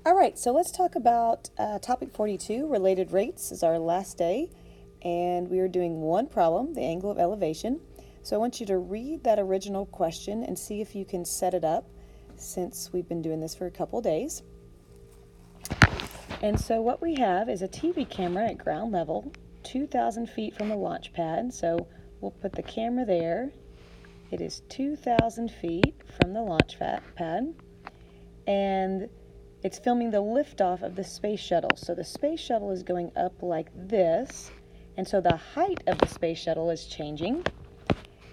All right, so let's talk about topic 42, related rates. This is our last day, and we are doing one problem, the angle of elevation. So I want you to read that original question and see if you can set it up, since we've been doing this for a couple days. And so what we have is a TV camera at ground level, 2,000 feet from the launch pad. So we'll put the camera there. It is 2,000 feet from the launch pad, and it's filming the liftoff of the space shuttle. So the space shuttle is going up like this, and so the height of the space shuttle is changing,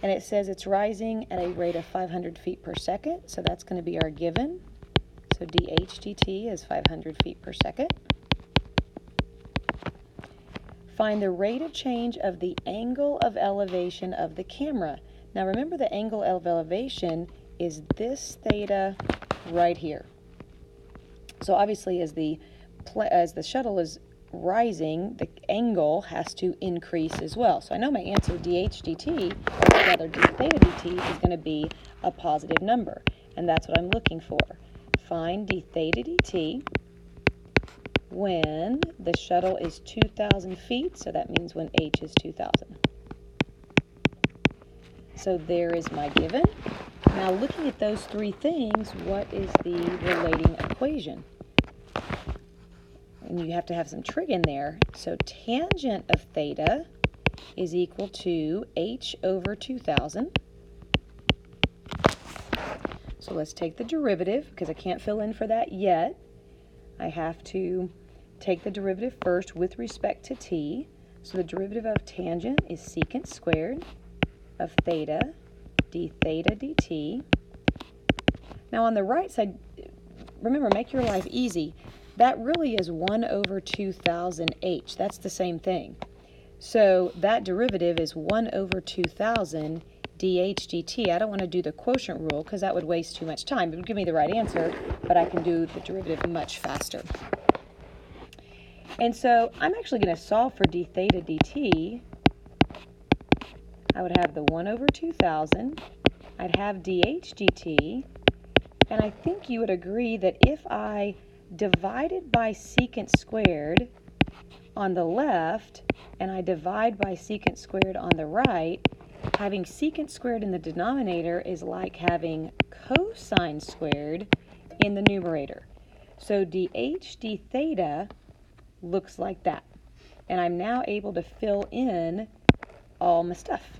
and it says it's rising at a rate of 500 feet per second, so that's going to be our given. So dH/dt is 500 feet per second. Find the rate of change of the angle of elevation of the camera. Now remember, the angle of elevation is this theta right here. So obviously as the shuttle is rising, the angle has to increase as well. So I know my answer, dH/dt, or rather d theta dt, is going to be a positive number, and that's what I'm looking for. Find d theta dt when the shuttle is 2,000 feet, so that means when h is 2,000. So there is my given. Now looking at those three things, what is the relating equation? And you have to have some trig in there. So tangent of theta is equal to h over 2,000. So let's take the derivative, because I can't fill in for that yet. I have to take the derivative first with respect to t. So the derivative of tangent is secant squared of theta d theta dt. Now on the right side, remember, make your life easy. That really is 1 over 2,000 h. That's the same thing. So that derivative is 1 over 2,000 dH dt. I don't want to do the quotient rule because that would waste too much time. It would give me the right answer, but I can do the derivative much faster. And so I'm actually going to solve for d theta dt. I would have the 1 over 2,000. I'd have dH dt. And I think you would agree that if I divided by secant squared on the left and I divide by secant squared on the right, having secant squared in the denominator is like having cosine squared in the numerator. So dH d theta looks like that. And I'm now able to fill in all my stuff.